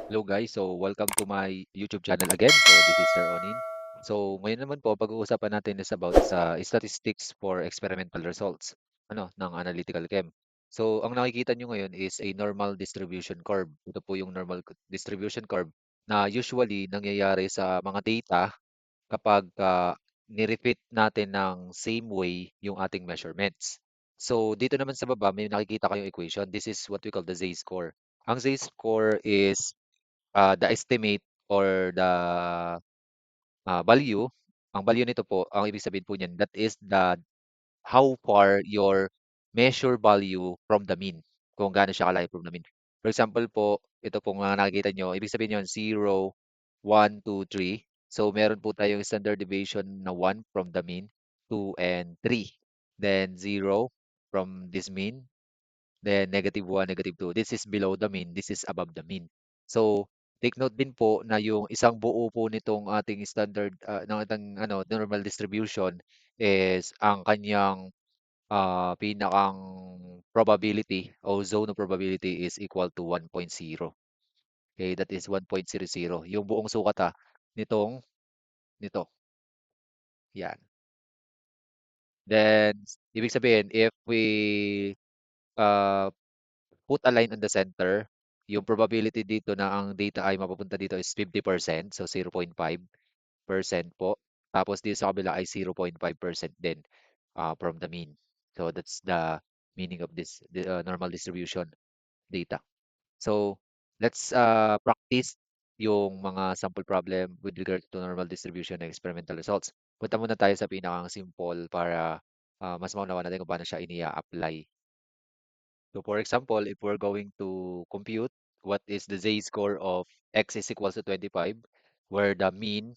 Hello guys, so welcome to my YouTube channel again. So this is Sir Onin. So ngayon naman po pag-uusapan natin is about sa statistics for experimental results ng analytical chem. So ang nakikita nyo ngayon is a normal distribution curve. Ito po yung distribution curve na usually nangyayari sa mga data kapag ni-repeat natin ng same way yung ating measurements. So dito naman sa baba may nakikita kayong equation. This is what we call the Z-score. Ang Z-score is the estimate or the value, ang value nito po, ang ibig sabihin po niyan, that is the how far your measure value from the mean, kung gaano siya kalayo from the mean. For example po, ito pong mga nakikita nyo, ibig sabihin yun, 0, 1, 2, 3. So, meron po tayong standard deviation na 1 from the mean, 2, and 3. Then, 0 from this mean, then -1, -2. This is below the mean, this is above the mean. So, take note din po na yung isang buo po nitong ating standard ng ating normal distribution is ang kanyang pinakang probability o zone of probability is equal to 1.0. Okay, that is 1.00. Yung buong sukat nito. Yan. Then, ibig sabihin, if we uh, put a line on the center, yung probability dito na ang data ay mapupunta dito is 50%, so 0.5% po. Tapos dito sa kabila ay 0.5% din from the mean. So that's the meaning of this normal distribution data. So let's practice yung mga sample problem with regard to normal distribution and experimental results. Punta muna tayo sa pinakang simple para mas maunawa natin kung paano siya inia-apply. So for example, if we're going to compute what is the z-score of x is equals to 25, where the mean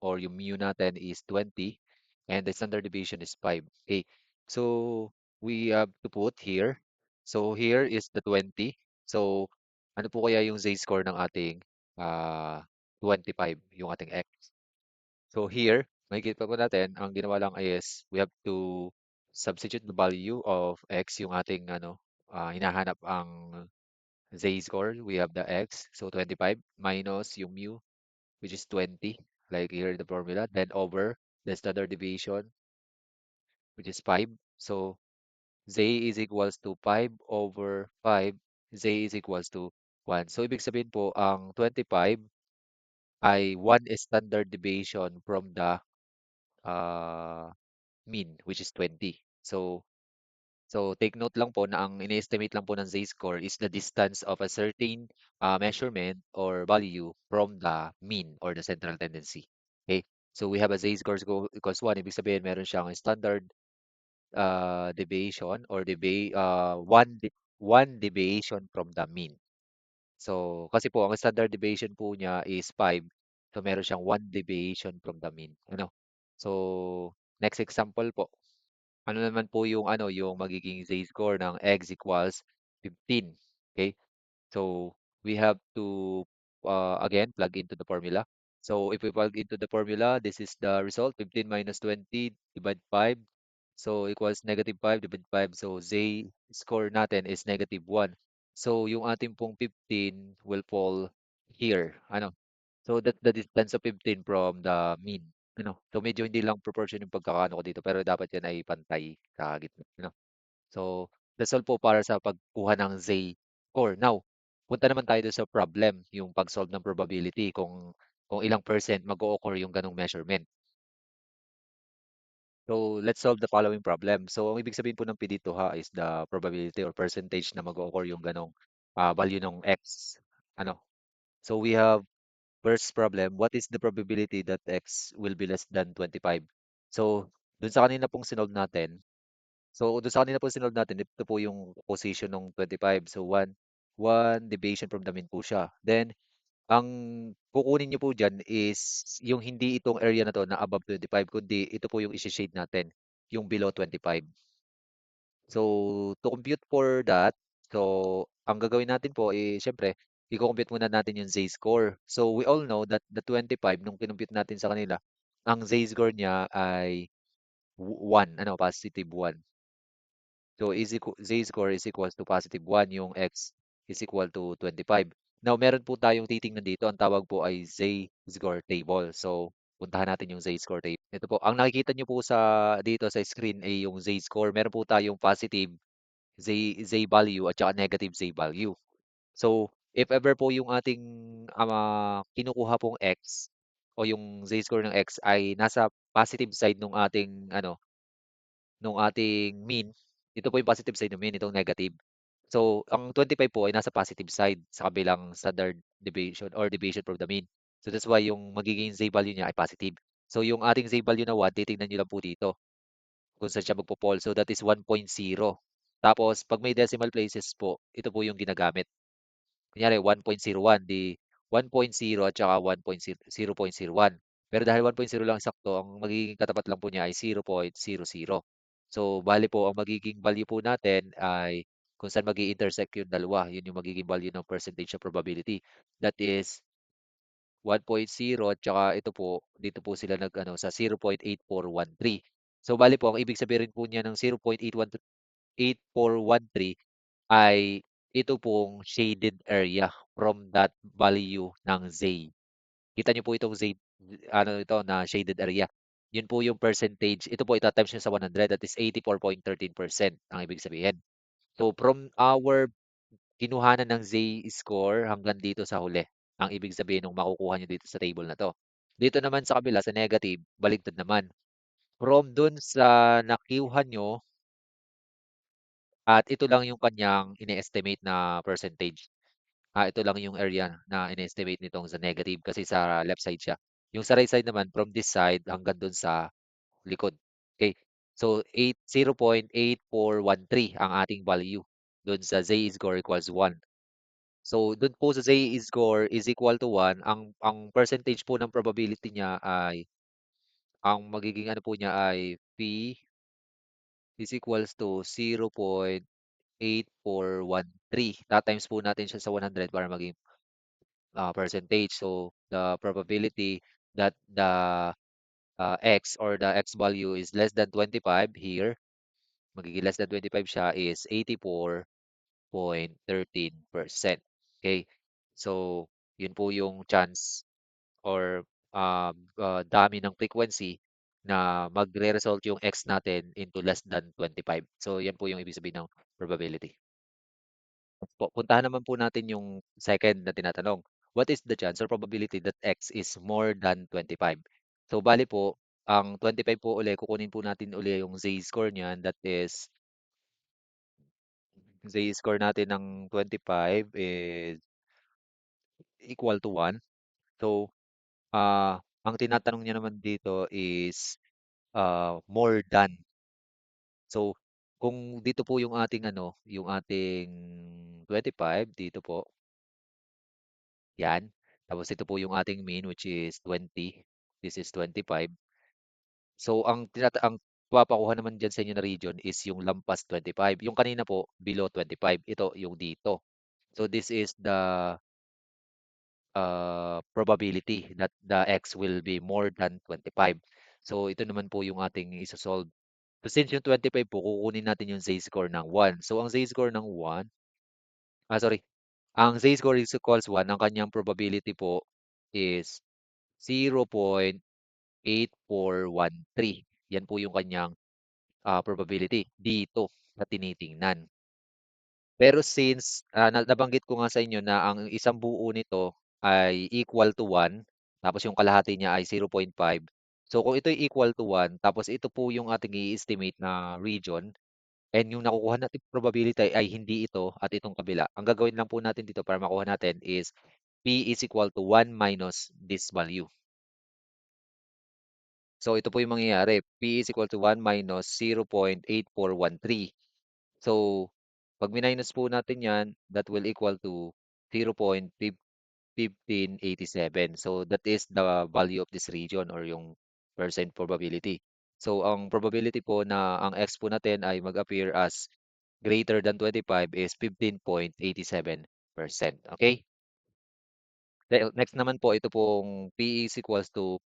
or yung mu natin is 20 and the standard deviation is 5. Okay, so we have to put here. So here is the 20. So ano po kaya yung z-score ng ating 25, yung ating x? So here, makikita po natin, ang ginawa lang is we have to substitute the value of x, yung ating hinahanap ang z-score. We have the x, so 25 minus yung mu, which is 20, like here in the formula, then over the standard deviation, which is 5. So z is equals to 5 over 5, z is equals to 1. So ibig sabihin po, ang 25 ay 1 standard deviation from the uh, mean, which is 20. So take note lang po na ang ini-estimate lang po ng z-score is the distance of a certain measurement or value from the mean or the central tendency. Okay? So we have a z-score equals 1. Ibig sabihin meron siyang standard deviation or one deviation from the mean. So kasi po ang standard deviation po niya is 5. So meron siyang one deviation from the mean. So next example po. Ano naman po yung yung magiging z-score ng x equals 15. Okay? So we have to again plug into the formula. So if we plug into the formula, this is the result. 15 minus 20 divide 5. So equals -5 divide 5. So z score natin is -1. So yung ating pong 15 will fall here. So that's the distance of 15 from the mean. So medyo hindi lang proportion yung pagkakaano ko dito, pero dapat yan ay pantay sa gitna. So that's all po para sa pagkuha ng Z score. Now, punta naman tayo doon sa problem, yung pag-solve ng probability kung ilang percent mag-o-occur yung ganong measurement. So let's solve the following problem. So ang ibig sabihin po ng P dito is the probability or percentage na mag-o-occur yung ganong value ng X. Ano? So we have first problem, what is the probability that X will be less than 25? So dun sa kanina pong sinolve natin, ito po yung position ng 25. So, one deviation from the mean po siya. Then, ang kukunin niyo po dyan is yung hindi itong area na to na above 25, kundi ito po yung isi-shade natin, yung below 25. So, to compute for that, so, ang gagawin natin po, syempre, i-compute muna natin yung z-score. So, we all know that the 25, nung kinumpute natin sa kanila, ang z-score niya ay 1, positive 1. So z score is equals to positive 1, yung x is equal to 25. Now, meron po tayong titingnan dito, ang tawag po ay Z-score table. So, puntahan natin yung Z-score table. Ito po, ang nakikita nyo po dito sa screen ay yung Z-score. Meron po tayong positive Z value at saka negative Z value. So, if ever po yung ating kinukuha pong X o yung Z-score ng X ay nasa positive side nung ating mean, ito po yung positive side ng mean, itong negative. So, ang 25 po ay nasa positive side sa kabilang standard deviation or deviation from the mean. So, that's why yung magiging Z value niya ay positive. So, yung ating Z value na 1, titingnan nyo lang po dito kung saan siya magpo-fall. So, that is 1.0. Tapos, pag may decimal places po, ito po yung ginagamit. Kunyari 1.01, di 1.0 at saka 1.0.01. Pero dahil 1.0 lang sakto, ang magiging katapat lang po niya ay 0.00. So, bali po, ang magiging value po natin ay kung saan mag-intersect yung dalawa. Yun yung magiging value ng percentage of probability. That is 1.0 at saka ito po, dito po sila sa 0.8413. So, bali po, ang ibig sabihin po niya ng 0.8413 ay ito pong shaded area from that value ng Z. Kita niyo po itong Z, ano ito na shaded area. Yun po yung percentage. Ito po ita-times niyo sa 100, that is 84.13% ang ibig sabihin. So from our kinuhanan ng Z score hanggang dito sa huli, ang ibig sabihin ng makukuha niyo dito sa table na to. Dito naman sa kabila, sa negative, baligtad naman. From dun sa nakuha nyo, at ito lang yung kanyang ine-estimate na percentage. Ito lang yung area na ine-estimate nitong sa negative kasi sa left side siya. Yung sa right side naman, from this side hanggang dun sa likod. Okay. So, 0.8413 ang ating value dun sa z-score equals 1. So, dun po sa z-score is equal to 1, ang percentage po ng probability niya ay, ang magiging ano po niya ay P is equals to 0.8413. Ta-times po natin siya sa 100 para maging percentage. So the probability that the x or the x value is less than 25 here, magiging less than 25 siya is 84.13%. Okay? So yun po yung chance or dami ng frequency na magre-result yung x natin into less than 25. So yan po yung ibig sabihin ng probability. Puntahan naman po natin yung second na tinatanong. What is the chance or probability that x is more than 25? So, bali po, ang 25 po uli, kukunin po natin uli yung z-score niyan. That is, z-score natin ng 25 is equal to 1. So, ang tinatanong niya naman dito is more than. So, kung dito po yung ating yung ating 25, dito po, yan. Tapos ito po yung ating mean which is 20. This is 25. So ang papakuha naman diyan sa inyo na region is yung lampas 25. Yung kanina po below 25. Ito yung dito. So this is the probability that the x will be more than 25. So ito naman po yung ating isa-solve. So since yung 25 po, kukunin natin yung z-score ng 1. So ang z-score ng 1, sorry, ang z-score is equals 1, ang kanyang probability po is 0.8413. Yan po yung kanyang probability dito na tinitingnan. Pero since nabanggit ko nga sa inyo na ang isang buo nito ay equal to 1, tapos yung kalahati niya ay 0.5. So kung ito ay equal to 1, tapos ito po yung ating i-estimate na region, and yung nakukuha natin probability ay hindi ito at itong kabila. Ang gagawin lang po natin dito para makuha natin is P is equal to 1 minus this value. So ito po yung mangyayari. P is equal to 1 minus 0.8413. So, pag minus po natin yan, that will equal to 0.1587. So, that is the value of this region or yung percent probability. So, ang probability po na ang x po natin ay mag-appear as greater than 25 is 15.87%. Okay? Next naman po, ito pong P is equals to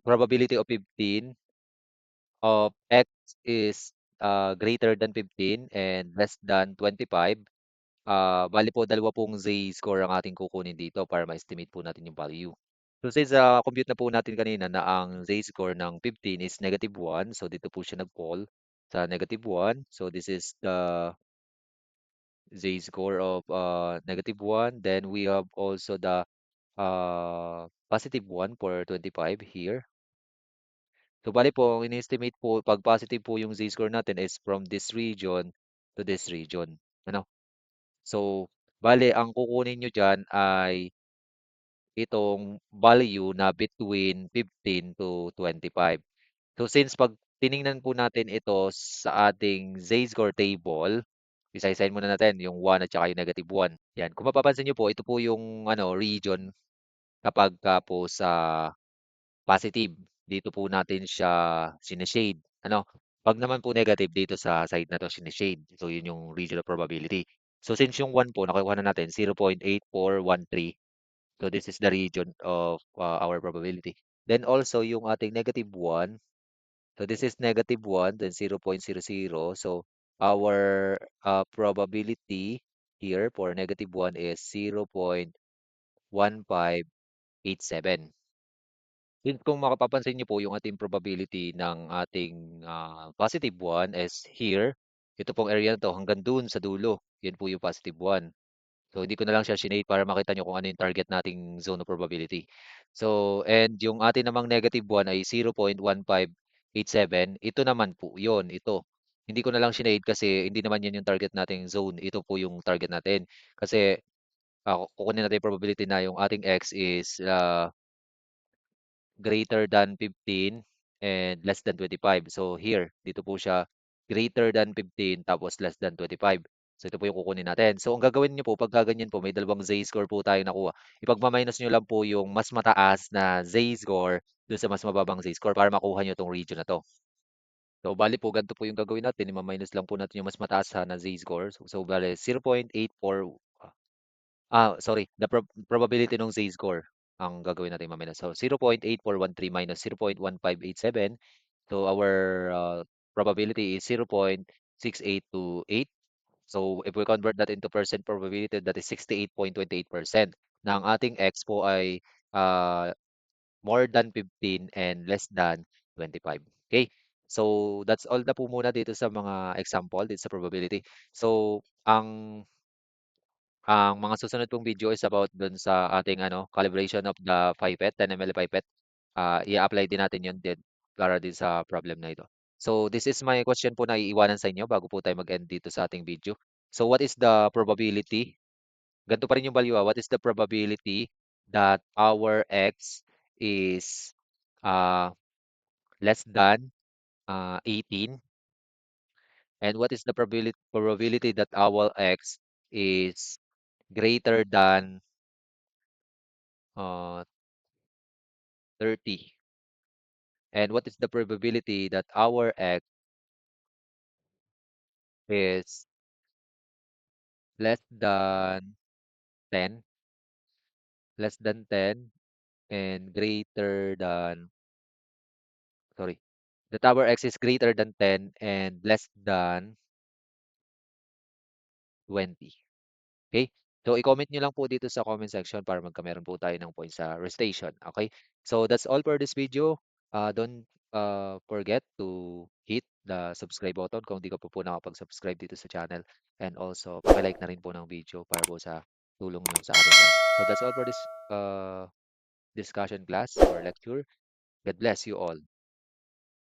probability of 15 of x is greater than 15 and less than 25. bale po dalawa pong Z-score ang ating kukunin dito para ma-estimate po natin yung value. So since compute na po natin kanina na ang Z-score ng 15 is -1, so dito po siya nag-fall sa -1. So this is the Z-score of -1. Then we have also the +1 for 25 here. So bale po, ang ini-estimate po, pag positive po yung Z-score natin is from this region to this region. Ano? So, bale, ang kukunin nyo dyan ay itong value na between 15 to 25. So, since pag tiningnan po natin ito sa ating Z-score table, isa-isahin muna natin yung 1 at saka yung -1. Yan. Kung mapapansin nyo po, ito po yung region kapag ka po sa positive. Dito po natin siya sinishade. Ano? Pag naman po negative dito sa side na to sinishade. So yun yung region of probability. So since yung 1 po nakuha na natin 0.8413. So this is the region of our probability. Then also yung ating -1. So this is -1 then 0.00. So our probability here for -1 is 0.1587. Yun kung makapapansin niyo po yung ating probability ng ating positive 1 is here. Ito pong area na to hanggang dun sa dulo. Yan po yung positive 1. So hindi ko na lang siya sinate para makita niyo kung ano yung target nating zone of probability. So and yung ating namang -1 ay 0.1587. Ito naman po yon ito. Hindi ko na lang sinade kasi hindi naman yan yung target nating zone. Ito po yung target natin. Kasi kukunin natin yung probability na yung ating x is greater than 15 and less than 25. So here, dito po siya greater than 15 tapos less than 25. So ito po yung kukunin natin. So ang gagawin niyo po pag ganyan po, may dalawang Z-score po tayong nakuha. Ipagma-minus niyo lang po yung mas mataas na Z-score dun sa mas mababang Z-score para makuha niyo tong region na to. So bali po ganito po yung gagawin natin, i-minus lang po natin yung mas mataas na Z-score. So bali 0.84. Sorry, the probability ng Z-score ang gagawin natin mamaya. So 0.8413 minus 0.1587. So our probability is 0.6828. So if we convert that into percent probability, that is 68.28%. Na ang ating X po ay uh, more than 15 and less than 25. Okay? So that's all na po muna dito sa mga example, dito sa probability. So ang mga susunod pong video is about dun sa ating calibration of the pipette, 10 ml pipette. I-apply din natin yun din para din sa problem na ito. So this is my question po na iiwanan sa inyo bago po tayo mag-end dito sa ating video. So what is the probability? Ganito pa rin yung value. What is the probability that our x is uh, less than 18? And what is the probability that our x is greater than 30? And what is the probability that our x is less than 10, less than 10, and greater than, sorry, that our x is greater than 10 and less than 20. Okay? So, i-comment nyo lang po dito sa comment section para magkameron po tayo ng points sa restation. Okay? So, that's all for this video. Don't forget to hit the subscribe button kung di ka po nakapag-subscribe dito sa channel. And also, like na rin po ng video para po sa tulong nyo sa ating channel. So, that's all for this discussion class or lecture. God bless you all.